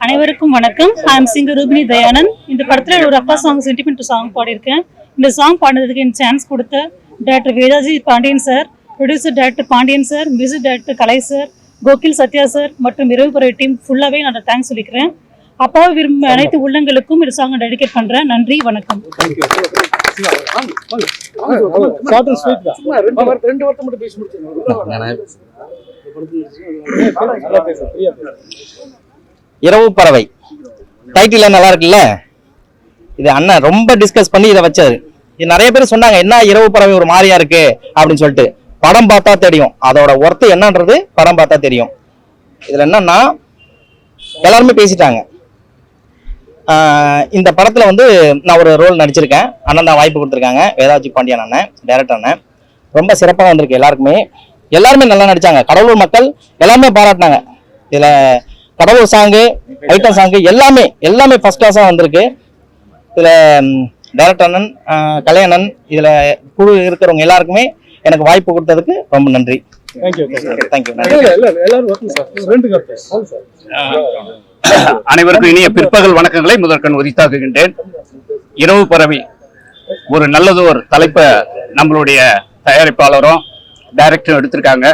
அனைவருக்கும் வணக்கம். I'm singer Rubini Dayanand. இந்த படத்துல ஒரு அப்பா சாங், சென்டிமெண்ட் சாங் பாடியிருக்கேன். இந்த சாங் பாடுறதுக்கு எனக்கு சான்ஸ் கொடுத்த director Vedaji Pandian sir, producer director Pandian sir, music director Kalai sir, Gokil Sathya sir மற்றும் இரவுபுற டீம் ஃபுல்லாவே நான் தேங்க்ஸ் சொல்லிக்கிறேன். அப்பாவை விரும்ப அனைத்து உள்ளங்களுக்கும் இந்த சாங் டெடிகேட் பண்றேன். நன்றி, வணக்கம். இரவு பறவை டைட்டில் நல்லா இருக்குல்ல. இது அண்ணன் ரொம்ப டிஸ்கஸ் பண்ணி இதை வச்சாரு. இது நிறைய பேர் சொன்னாங்க, என்ன இரவு பறவை ஒரு மாதிரியா இருக்கு அப்படின்னு சொல்லிட்டு. படம் பார்த்தா தெரியும் அதோட ஒர்த்து என்னன்றது, படம் பார்த்தா தெரியும். இதுல என்னன்னா எல்லாருமே பேசிட்டாங்க. இந்த படத்துல நான் ஒரு ரோல் நடிச்சிருக்கேன். அண்ணன் தான் வாய்ப்பு கொடுத்துருக்காங்க, வேதாஜி பாண்டியன் அண்ணன், டைரக்டர் அண்ணன். ரொம்ப சிறப்பாக வந்திருக்கு. எல்லாருமே நல்லா நடிச்சாங்க. கடலூர் மக்கள் எல்லாமே பாராட்டினாங்க. இதுல கடலூர் சாங்கு, ஐட்டம் சாங்கு எல்லாமே ஃபர்ஸ்ட் கிளாஸா வந்திருக்கு. இதுல டைரக்டர் அண்ணன், கலையண்ணன், இதுல குழு இருக்கிறவங்க எல்லாருக்குமே எனக்கு வாய்ப்பு கொடுத்ததுக்கு ரொம்ப நன்றி. அனைவருக்கும் இனிய பிற்பகல் வணக்கங்களை முதற்கண் உரித்தாக்குகின்றேன். இரவு பறவை ஒரு நல்லதொரு தலைப்பை நம்மளுடைய தயாரிப்பாளரும் டைரக்டரும் எடுத்திருக்காங்க.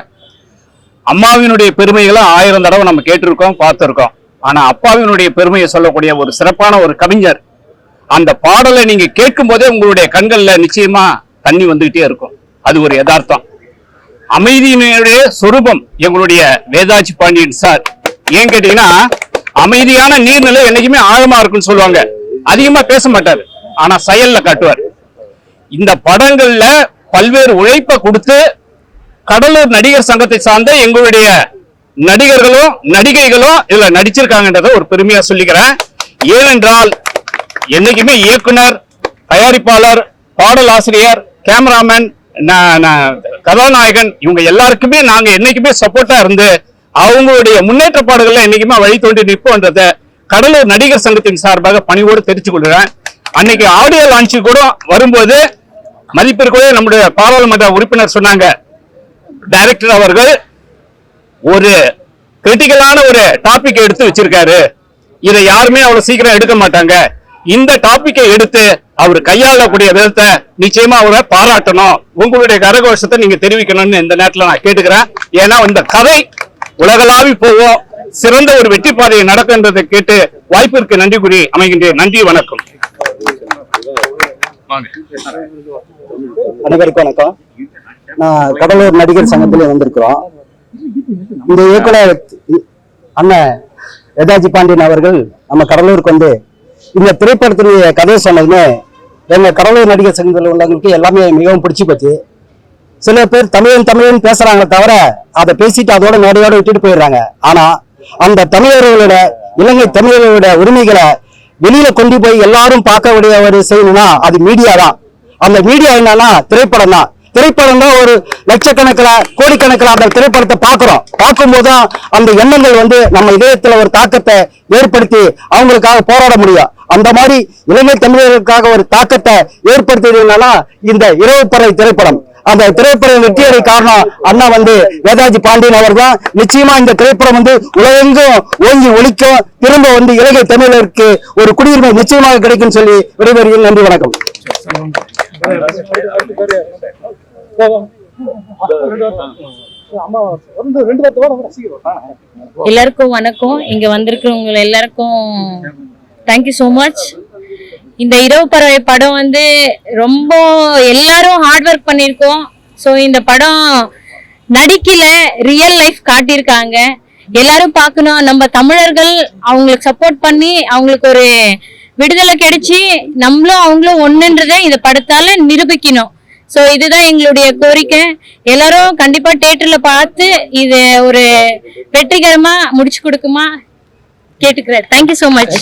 அம்மாவினுடைய பெருமைகளை 1000 தடவை நம்ம கேட்டிருக்கோம், பார்த்திருக்கோம். ஆனா அப்பாவினுடைய பெருமையை சொல்லக்கூடிய ஒரு சிறப்பான ஒரு கவிஞர். அந்த பாடலை நீங்க கேட்கும் போதே உங்களுடைய கண்கள்ல நிச்சயமா தண்ணி வந்துகிட்டே இருக்கும். அது ஒரு யதார்த்தம். அமைதியினுடைய சொரூபம் எங்களுடைய வேதாஜி பாண்டியன் சார். ஏன் கேட்டீங்கன்னா, அமைதியான நீர்நிலை என்னைக்குமே ஆழமா இருக்குன்னு சொல்லுவாங்க. அதிகமா பேச மாட்டாரு, ஆனா செயல்ல காட்டுவார். இந்த படங்கள்ல பல்வேறு உழைப்பை கொடுத்து கடலூர் நடிகர் சங்கத்தை சார்ந்த எங்களுடைய நடிகர்களும் நடிகைகளும் இதுல நடிச்சிருக்காங்கன்றத ஒரு பெருமையா சொல்லிக்கிறேன். ஏனென்றால் என்னைக்குமே இயக்குனர், தயாரிப்பாளர், பாடல் ஆசிரியர், கேமராமேன், கதாநாயகன், இவங்க எல்லாருக்குமே நாங்க என்னைக்குமே சப்போர்ட்டா இருந்து அவங்களுடைய முன்னேற்ற பாடுகள்ல என்னைக்குமே வழி தோண்டி நிற்போன்றத கடலூர் நடிகர் சங்கத்தின் சார்பாக பணிவோடு தெரிவிச்சு கொள்கிறேன். அன்னைக்கு ஆடியோ லான்ச்சு கூட வரும்போது மதிப்பிற்குரிய நம்முடைய பாராளுமன்ற உறுப்பினர் சொன்னாங்க, டைரக்டர் அவர்கள் ஒரு கிரிட்டிக்கலான ஒரு டாபிக் எடுத்து வச்சிருக்காரு, இதை யாருமே அவ்வளவு சீக்கிரம் எடுக்க மாட்டாங்க, இந்த டாபிக்கை எடுத்து அவர் கையாளக்கூடிய விதத்தை நிச்சயமா அவரை பாராட்டணும். உங்களுடைய கரகோஷத்தை நீங்க தெரிவிக்கணும்னு இந்த நேரத்துல நான் கேட்டுக்கிறேன். ஏன்னா இந்த கதை உலகளாவி போவோம், சிறந்த ஒரு வெற்றி பாதையை நடக்கின்றதை கேட்டு வாய்ப்பிற்கு நன்றி கூறி அமைகின்றேன். நன்றி, வணக்கம். அனைவருக்கும் வணக்கம். நான் கடலூர் நடிகர் சங்கத்திலே வந்திருக்கிறோம். இந்த இயக்குனர் அண்ணன் வேதாஜி பாண்டியன் அவர்கள் நம்ம கடலூருக்கு வந்து இந்த திரைப்படத்தினுடைய கதையை சொன்னதுமே எங்க கடலூர் நடிகர் சங்கத்தில் உள்ளவங்களுக்கு எல்லாமே மிகவும் பிடிச்சி போச்சு. சில பேர் தமிழன் பேசுறாங்களே தவிர அதை பேசிட்டு அதோட நோடையோட விட்டுட்டு போயிடுறாங்க. ஆனா அந்த தமிழர்களோட இலங்கை தமிழர்களோட உரிமைகளை வெளியில கொண்டு போய் எல்லாரும் பார்க்கக்கூடிய ஒரு செய்யணும்னா அது மீடியா தான். அந்த மீடியா என்னன்னா திரைப்படம் தான். திரைப்படம் தான் ஒரு லட்சக்கணக்கில் கோடிக்கணக்கில் அந்த திரைப்படத்தை பார்க்கும்போதுதான் அந்த எண்ணங்கள் வந்து நம்ம இதயத்துல ஒரு தாக்கத்தை ஏற்படுத்தி அவங்களுக்காக போராட முடியும். அந்த மாதிரி இலங்கை தமிழர்களுக்காக ஒரு தாக்கத்தை ஏற்படுத்தியதுனால இந்த இரவு பறவை திரைப்படம். அந்த திரைப்படம் வெற்றியடை காரணம் அண்ணா வந்து வேதாஜி பாண்டியன் அவர் தான். நிச்சயமா இந்த திரைப்படம் வந்து உலகெங்கும் ஓங்கி ஒழிக்கும். திரும்ப வந்து இலங்கை தமிழருக்கு ஒரு குடியுரிமை நிச்சயமாக கிடைக்கும் சொல்லி விடைபெறுகிறேன். நன்றி, வணக்கம். எல்லாருக்கும் வணக்கம். இங்க வந்திருக்கிறவங்க எல்லாருக்கும் தேங்க்யூ சோ மச். இந்த இரவு பறவை படம் வந்து ரொம்ப எல்லாரும் ஹார்ட் ஒர்க் பண்ணியிருக்கோம். ஸோ இந்த படம் நடிக்கல, ரியல் லைஃப் காட்டியிருக்காங்க. எல்லாரும் பார்க்கணும். நம்ம தமிழர்கள் அவங்களுக்கு சப்போர்ட் பண்ணி அவங்களுக்கு ஒரு விடுதலை கிடைச்சி நம்மளும் அவங்களும் ஒண்ணுன்றதை இந்த படத்தால நிரூபிக்கணும். ஸோ இதுதான் எங்களுடைய கோரிக்கை. எல்லாரும் கண்டிப்பா தியேட்டர்ல பார்த்து இது ஒரு வெற்றிகரமா முடிச்சு கொடுக்குமா கேட்டுக்கிறேன். Thank you so much.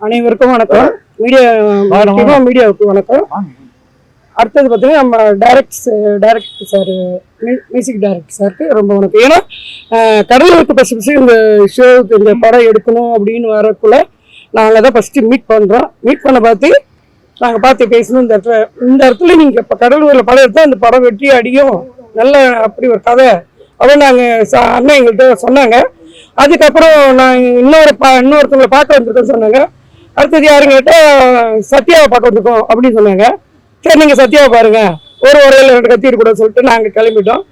அனைவருக்கும் வணக்கம். மீடியாவுக்கு வணக்கம். அடுத்தது பார்த்தீங்கன்னா நம்ம டைரக்டர் சார், மியூசிக் டைரக்டர் சாருக்கு ரொம்ப வணக்கம். ஏன்னா கடலூருக்கு ஃபஸ்ட்டு இந்த ஷோவுக்கு இந்த படம் எடுக்கணும் அப்படின்னு வரக்குள்ள நாங்கள் தான் ஃபஸ்ட்டு மீட் பண்ணுறோம். மீட் பண்ண நாங்கள் பார்த்து பேசணும். இந்த இடத்துல நீங்கள் இப்போ கடலூரில் படம் எடுத்தால் அந்த படம் வெற்றி அடியும் நல்ல அப்படி ஒரு கதை அப்படின்னு நாங்கள் அண்ணன் எங்கள்கிட்ட சொன்னாங்க. அதுக்கப்புறம் நான் இன்னொருத்தவங்களை பார்க்க வந்திருக்கோன்னு சொன்னாங்க. அடுத்தது யாருங்க கேட்டால் சத்யாவை பார்க்க வந்திருக்கோம் அப்படின்னு சொன்னாங்க. சரி, நீங்கள் சத்யாவை பாருங்க, ஒரு ரெண்டு கத்திட்டு கூட சொல்லிட்டு நாங்கள் கிளம்பிட்டோம்.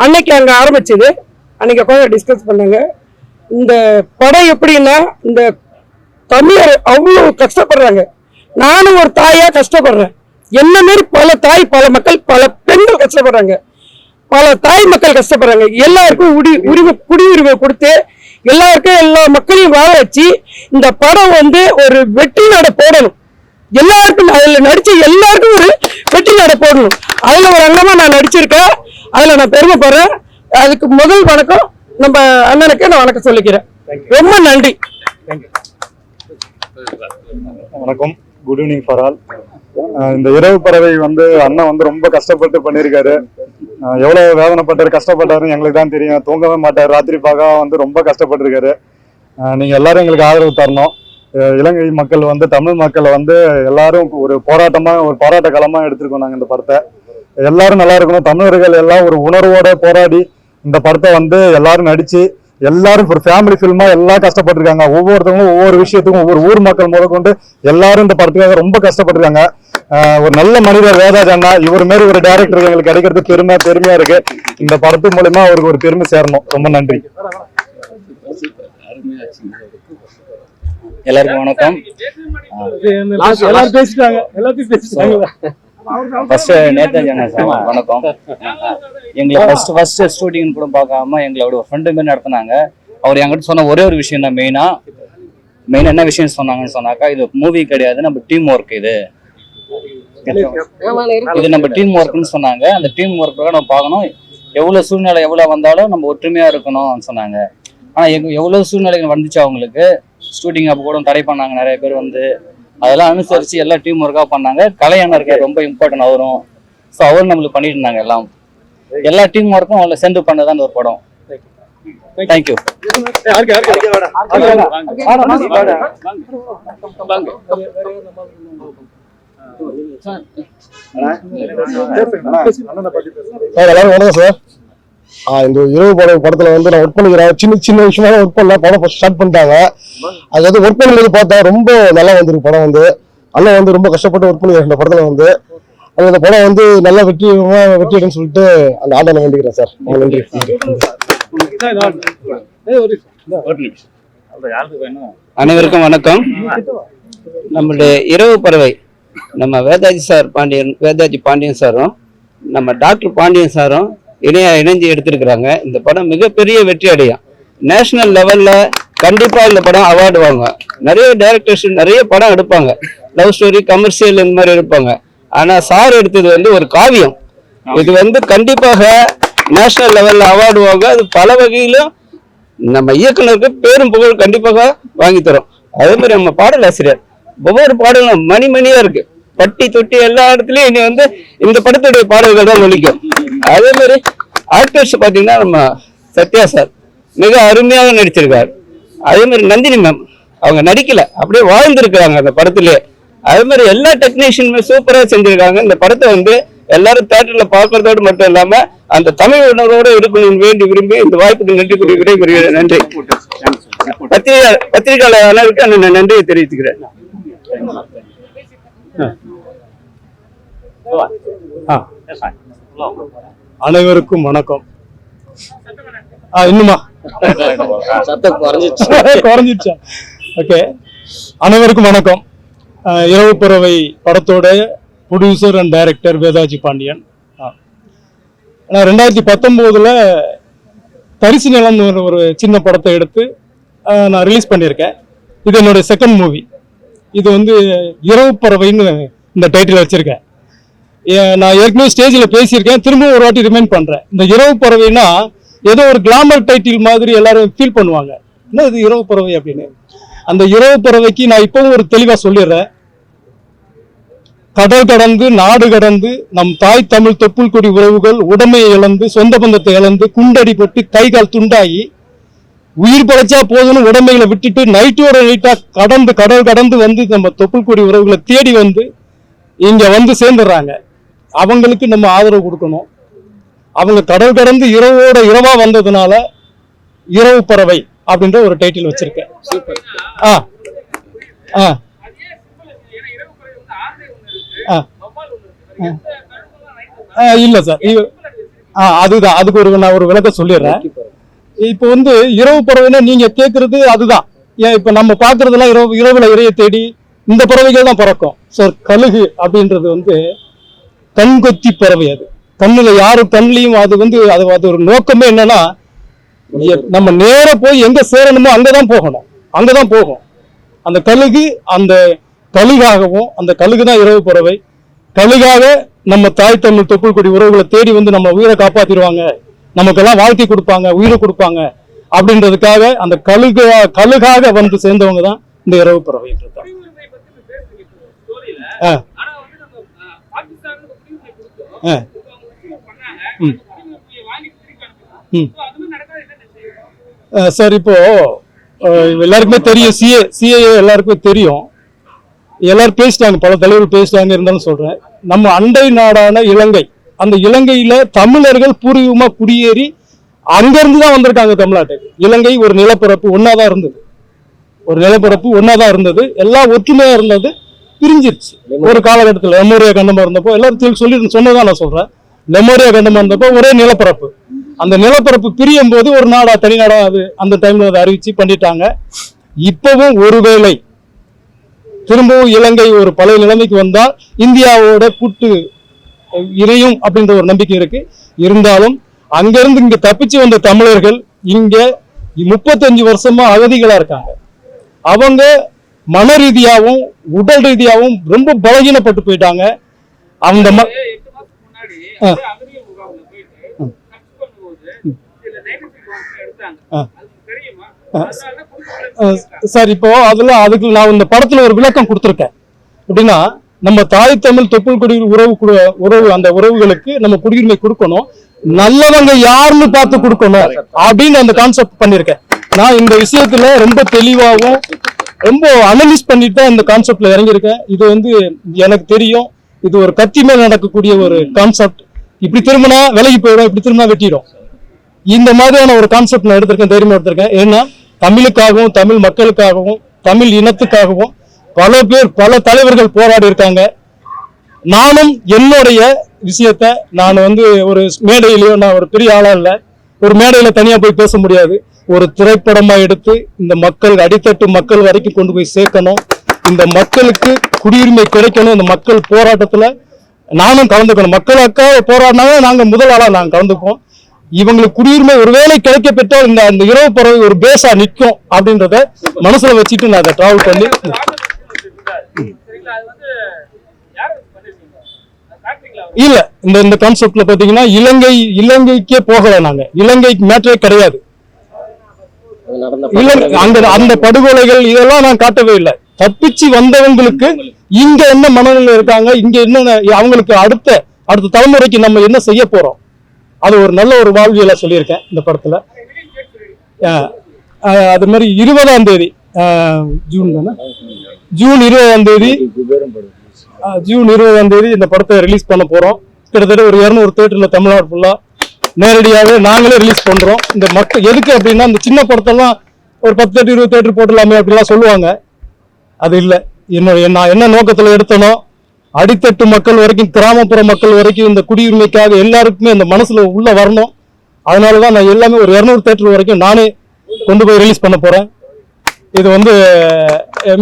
அன்னைக்கு அங்கே ஆரம்பிச்சது. அன்னைக்கு உட்காந்து டிஸ்கஸ் பண்ணாங்க. இந்த படம் எப்படின்னா, இந்த தமிழர் அவ்வளோ கஷ்டப்படுறாங்க. நானும் ஒரு தாயா கஷ்டப்படுறேன். என்ன மாரி பல மக்கள், பல பெண்கள் கஷ்டப்படுறாங்க. பல தாய் மக்கள் கஷ்டப்படுறாங்க. எல்லாருக்கும் குடியுரிமை கொடுத்து எல்லாருக்கும் எல்லா மக்களையும் வாழ வச்சு இந்த படம் வந்து ஒரு வெற்றி நட போடணும். எல்லாருக்கும் அதுல நடிச்ச எல்லாருக்கும் ஒரு வெற்றி நட போடணும். அதுல ஒரு அங்கமா நான் நடிச்சிருக்கேன். அதுல நான் பெருமைப்படுறேன். அதுக்கு முதல் வணக்கம் நம்ம அண்ணனுக்கு நான் வணக்கம் சொல்லிக்கிறேன். ரொம்ப நன்றி. வணக்கம். Good evening for all. இந்த இரவு பறவை வந்து அண்ணன் வந்து ரொம்ப கஷ்டப்பட்டு பண்ணியிருக்காரு. எவ்வளவு வேதனைப்பட்டாரு, கஷ்டப்பட்டாருன்னு எங்களுக்கு தான் தெரியும். தூங்கவே மாட்டார். ராத்திரி பாகா வந்து ரொம்ப கஷ்டப்பட்டிருக்காரு. நீங்க எல்லாரும் எங்களுக்கு ஆதரவு தரணும். இலங்கை மக்கள் வந்து தமிழ் மக்களை வந்து எல்லாரும் ஒரு போராட்ட களமா எடுத்திருக்கோம் நாங்க இந்த படத்தை. எல்லாரும் நல்லா இருக்கணும். தமிழர்கள் எல்லாம் ஒரு உணர்வோட போராடி இந்த படத்தை வந்து எல்லாரும் நடிச்சு எல்லாரும் ஒரு ஃபேமிலி ஃபில்மா எல்லாம் கஷ்டப்பட்டிருக்காங்க. ஒவ்வொருத்தவங்களும் ஒவ்வொரு விஷயத்துக்கும் ஒவ்வொரு ஊர் மக்கள் முதற்கொண்டு எல்லாரும் இந்த படத்துக்காக ரொம்ப கஷ்டப்பட்டிருக்காங்க. ஒரு நல்ல மனிதர் வேதாஜ் அண்ணா, இவர் மாரி ஒரு டைரக்டர் எங்களுக்கு கிடைக்கிறது பெருமையா இருக்கு. இந்த படத்து மூலமா அவருக்கு ஒரு பெருமை சேரணும். ரொம்ப நன்றி. எல்லாருக்கும் வணக்கம். வணக்கம். எங்களை ஃபர்ஸ்ட் ஷூட்டிங் கூட பார்க்காம எங்களோட ஒரு ஃப்ரெண்டு மாதிரி நடத்தினாங்க. அவர் என்கிட்ட சொன்ன ஒரே ஒரு விஷயம் தான், மெயினா என்ன விஷயம் சொன்னாங்கன்னு சொன்னாக்கா, இது மூவி கிடையாது, நம்ம டீம் ஒர்க். இது நம்ம டீம் ஒர்க்னு சொன்னாங்க. அந்த டீம் ஒர்க்காக நம்ம பார்க்கணும். எவ்வளவு சூழ்நிலை எவ்வளவு வந்தாலும் நம்ம ஒற்றுமையா இருக்கணும்னு சொன்னாங்க. ஆனா எவ்வளவு சூழ்நிலைகள் வந்துச்சு அவங்களுக்கு. ஷூட்டிங் அப்போ கூட தடை பண்ணாங்க நிறைய பேர் வந்து. அதெல்லாம் அனுசரிச்சு எல்லாம் டீம் ஒர்க்காக பண்ணாங்க. கலைஞருக்கு ரொம்ப இம்பார்ட்டன்ட் அவரும். ஸோ அவரும் நம்மளுக்கு பண்ணிட்டு இருந்தாங்க. எல்லாம் எல்லா டீம் ஒர்க்கும் அவங்கள சேர்ந்து பண்ணதான் ஒரு படம். தேங்க்யூ. எல்லாரும் வணக்கம் சார். இந்த இரவு படத்துல வந்து நான் ஒர்க் பண்ணிக்கிறேன். சின்ன விஷயமா ஒர்க் பண்ணல, படம் ஸ்டார்ட் பண்ணிட்டாங்க. அது வந்து ஒர்க் பண்ணும்போது பார்த்தா ரொம்ப நல்லா வந்திருக்கு படம். வந்து அண்ணன் வந்து ரொம்ப கஷ்டப்பட்டு ஒர்க் பண்ணிக்கிறேன் இந்த படத்துல. வந்து அந்த படம் வந்து நல்லா வெற்றிடுன்னு சொல்லிட்டு அந்த ஆண்டனை வேண்டிக்கிறேன் சார். நன்றி. அனைவருக்கும் வணக்கம். நம்மளுடைய இரவு பறவை நம்ம வேதாஜி பாண்டியன் சாரும் நம்ம டாக்டர் பாண்டியன் சாரும் இணைஞ்சு எடுத்திருக்கிறாங்க. இந்த படம் மிகப்பெரிய வெற்றி அடையும். நேஷனல் லெவல்ல கண்டிப்பா இந்த படம் அவார்டு வாங்குவோம். நிறைய டைரக்டர்ஸ் நிறைய படம் எடுப்பாங்க, லவ் ஸ்டோரி, கமர்ஷியல் இந்த மாதிரி எடுப்பாங்க. ஆனா சார் எடுத்தது வந்து ஒரு காவியம். இது வந்து கண்டிப்பாக நேஷனல் லெவல்ல அவார்டு வாங்க. அது பல வகையிலும் நம்ம இயக்குனருக்கு பேரும் புகழ் கண்டிப்பாக வாங்கி தரும். அதே மாதிரி நம்ம பாடல் ஆசிரியர் ஒவ்வொரு பாடலும் மணிமணியா இருக்கு. பட்டி தொட்டி எல்லா இடத்துலயும் இனி வந்து இந்த படத்துடைய பாடல்கள் தான் ஒலிக்கும். அதே மாதிரி ஆக்டர்ஸ் பாத்தீங்கன்னா நம்ம சத்யா சார் மிக அருமையாக நடிச்சிருக்காரு. அதே மாதிரி நந்தினி மேம் அவங்க நடிக்கல, அப்படியே வாழ்ந்துருக்காங்க அந்த படத்திலேயே. அதே மாதிரி எல்லா டெக்னீஷியனுமே சூப்பரா செஞ்சிருக்காங்க. இந்த படத்தை வந்து எல்லாரும் தியேட்டர்ல பாக்குறதோடு மட்டும் இல்லாம அந்த தமிழ் உணர்வோடு இருக்கணும்னு வேண்டி விரும்பி இந்த வாய்ப்புக்கு நன்றி கூறுகிறேன். நன்றி. பத்திரிகையாளருக்கு நான் நன்றியை தெரிவித்துக்கிறேன். அனைவருக்கும் வணக்கம். இன்னுமா குறைஞ்சிருச்சா? ஓகே. அனைவருக்கும் வணக்கம். இரவு பறவை படத்தோட producer and director Vedaji Pandian. நான் 2019 தரிசு நிலம் ஒரு சின்ன படத்தை எடுத்து நான் ரிலீஸ் பண்ணியிருக்கேன். இது என்னோட செகண்ட் மூவி. இது வந்து இரவு பறவைன்னு இந்த டைட்டில் வச்சிருக்கேன். நான் ஏற்கனவே ஸ்டேஜில் பேசியிருக்கேன், திரும்பவும் ஒரு வாட்டி ரிமைண்ட் பண்றேன். இந்த இரவு பறவைனா ஏதோ ஒரு கிளாமர் டைட்டில் மாதிரி எல்லாரும் ஃபீல் பண்ணுவாங்க, என்ன இது இரவு பறவை அப்படின்னு. அந்த இரவு பறவைக்கு நான் இப்பவும் ஒரு தெளிவா சொல்லிடுறேன். கடல் கடந்து நாடு கடந்து நம் தாய் தமிழ் தொப்புள் கொடி உறவுகள் உடமையை இழந்து சொந்த பந்தத்தை இழந்து குண்டடிப்பட்டு கை கால் துண்டாகி உயிர் பழைச்சா போதுன்னு உடமைகளை விட்டுட்டு நைட்டோட நைட்டா கடல் கடந்து வந்து நம்ம தொப்புள் கொடி உறவுகளை தேடி வந்து இங்க வந்து சேர்ந்துடுறாங்க. அவங்களுக்கு நம்ம ஆதரவு கொடுக்கணும். அவங்க கடல் கடந்து இரவோட இரவா வந்ததுனால இரவு பறவை அப்படின்ற ஒரு டைட்டில் வச்சிருக்கேன். இல்ல சார், அதுதான். அதுக்கு நான் ஒரு விளக்கம் சொல்லிடுறேன். இப்போ வந்து இரவு பறவைன்னா நீங்க கேட்கறது அதுதான். ஏன் இப்ப நம்ம பாக்குறதெல்லாம் இரவுல இறைய தேடி இந்த பறவைகள் தான் பறக்கும் சார். கழுகு அப்படின்றது வந்து கண்கொத்தி பறவை. அது கண்ணுல யாரும் கண்ணிலையும் அது வந்து அது ஒரு நோக்கமே என்னன்னா நம்ம நேர போய் எங்க சேரணுமோ அங்கதான் போகணும், அங்கதான் போகும். அந்த கழுகு அந்த கழுகாகவும், அந்த கழுகு தான் இரவு பறவை. கழுகாக நம்ம தாய் தமிழ் தொப்புள் கொடி உறவுகளை தேடி வந்து நம்ம உயிரை காப்பாத்திடுவாங்க, நமக்கெல்லாம் வாழ்க்கை கொடுப்பாங்க, உயிரை கொடுப்பாங்க அப்படின்றதுக்காக அந்த கழுகாக வந்து சேர்ந்தவங்க தான் இந்த இரவு பறவை. சார் இப்போ எல்லாருக்குமே தெரியும், சிஏஏ எல்லாருக்குமே தெரியும், எல்லாரும் பேசிட்டாங்க, பல தலைவர்கள் பேசிட்டாங்க. இருந்தாலும் சொல்றேன், நம்ம அண்டை நாடான இலங்கை, அந்த இலங்கையில தமிழர்கள் பூர்வீகமா குடியேறி அங்கிருந்து தான் வந்திருக்காங்க தமிழ்நாட்டுக்கு. இலங்கை ஒரு நிலப்பரப்பு ஒன்னாதான் இருந்தது, ஒரு நிலப்பரப்பு ஒன்னாதான் இருந்தது, எல்லாம் ஒற்றுமையா இருந்தது, பிரிஞ்சிருச்சு ஒரு காலகட்டத்தில். லெமோரியா கண்டமா இருந்தப்போ எல்லாரும் சொன்னதான் நான் சொல்றேன். லெமோரியா கண்டமா இருந்தப்போ ஒரே நிலப்பரப்பு, அந்த நிலப்பரப்பு பிரியும் போது ஒரு நாடா தனி நாடா அது அந்த டைம்ல அதை அறிவிச்சு பண்ணிட்டாங்க. இப்பவும் ஒருவேளை திரும்பவும் இலங்கை ஒரு பழைய நிலைமைக்கு வந்தால் இந்தியாவோட கூட்டு இணையும் அப்படின்ற ஒரு நம்பிக்கை இருக்கு. இருந்தாலும் அங்கிருந்து இங்க தப்பிச்சு வந்த தமிழர்கள் இங்க 35 வருஷமா அகதிகளா இருக்காங்க. அவங்க மன ரீதியாகவும் உடல் ரீதியாகவும் ரொம்ப பலகீனப்பட்டு போயிட்டாங்க. அந்த சார் இப்போ அதுக்கு நான் இந்த படத்துல ஒரு விளக்கம் கொடுத்துருக்கேன். எப்படின்னா, நம்ம தாய் தமிழ் தொப்புள் கொடி உறவு அந்த உறவுகளுக்கு நம்ம குடியுரிமை கொடுக்கணும், நல்லவங்க யாருன்னு பார்த்து கொடுக்கணும் அப்படின்னு அந்த கான்செப்ட் பண்ணிருக்கேன். நான் இந்த விஷயத்துல ரொம்ப தெளிவாகவும் ரொம்ப அனலைஸ் பண்ணிட்டு தான் இந்த கான்செப்ட்ல இறங்கியிருக்கேன். இது வந்து எனக்கு தெரியும், இது ஒரு கத்தி மேல் நடக்கக்கூடிய ஒரு கான்செப்ட். இப்படி திரும்பினா விலகி போயிடும், இப்படி திரும்பினா வெட்டிடும். இந்த மாதிரியான ஒரு கான்செப்ட் நான் எடுத்திருக்கேன், தைரியமா எடுத்திருக்கேன். ஏன்னா தமிழுக்காகவும் தமிழ் மக்களுக்காகவும் தமிழ் இனத்துக்காகவும் பல பேர் பல தலைவர்கள் போராடி இருக்காங்க. நானும் என்னுடைய விஷயத்த நான் வந்து ஒரு மேடையிலயோ, நான் ஒரு பெரிய ஆளா இல்லை, ஒரு மேடையில தனியா போய் பேச முடியாது. ஒரு திரைப்படமா எடுத்து இந்த மக்கள் அடித்தட்டு மக்கள் வரைக்கும் கொண்டு போய் சேர்க்கணும். இந்த மக்களுக்கு குடியுரிமை கிடைக்கணும். இந்த மக்கள் போராட்டத்துல நானும் கலந்துக்கணும். மக்களுக்காக போராடினாவே நாங்க முதல் ஆளா நாங்க கலந்துப்போம். இவங்களுக்கு குடியுரிமை ஒருவேளை கிடைக்க பெற்றால் இந்த இரவு பறவை ஒரு பேஸா நிற்கும் அப்படின்றத மனசுல வச்சுட்டு நான் அதை டிராவல் பண்ணி இல்ல இந்த கான்செப்ட்ல பாத்தீங்கன்னா இலங்கைக்கே போகல. நாங்க இலங்கைக்கு மேட்டரே கிடையாது. அந்த படுகொலைகள் இதெல்லாம் நான் காட்டவே இல்லை. தப்பிச்சு வந்தவங்களுக்கு இங்க என்ன மனநிலை இருக்காங்க, இங்க என்ன அவங்களுக்கு அடுத்த தலைமுறைக்கு நம்ம என்ன செய்ய போறோம், அது ஒரு நல்ல ஒரு வாழ்வியலா சொல்லியிருக்கேன் இந்த படத்துல. அது மாதிரி 20ஆம் தேதி ஜூன் தானே, ஜூன் 20ஆம் தேதி இந்த படத்தை ரிலீஸ் பண்ண போறோம். கிட்டத்தட்ட ஒரு 200 தியேட்டர்ல தமிழ்நாடு ஃபுல்லா நேரடியாகவே நாங்களே ரிலீஸ் பண்றோம். இந்த மக்கள் எதுக்கு அப்படின்னா, இந்த சின்ன படத்தெல்லாம் ஒரு 10 தேட்டர் 20 தேட்டர் போட்டுலாமே அப்படிலாம் சொல்லுவாங்க. அது இல்லை. நான் என்ன நோக்கத்துல எடுத்தனோ, அடித்தட்டு மக்கள் வரைக்கும் கிராமப்புற மக்கள் வரைக்கும் இந்த குடியுரிமைக்காக எல்லாருக்குமே இந்த மனசுல உள்ள வரணும். அதனாலதான் நான் எல்லாமே ஒரு 200 தேட்டர் வரைக்கும் நானே கொண்டு போய் ரிலீஸ் பண்ண போறேன். இது வந்து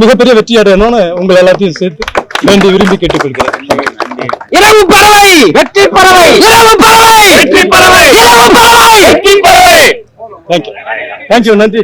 மிகப்பெரிய வெற்றி அடையணும்னு உங்களை எல்லாத்தையும் சேர்த்து வேண்டி விரும்பி கேட்டுக்கொள்கிறேன். இரவு பறவை வெற்றி பறவை, இரவு பறவை வெற்றி பறவை, இரவு பறவை வெற்றி பறவை. தேங்க்யூ, நன்றி.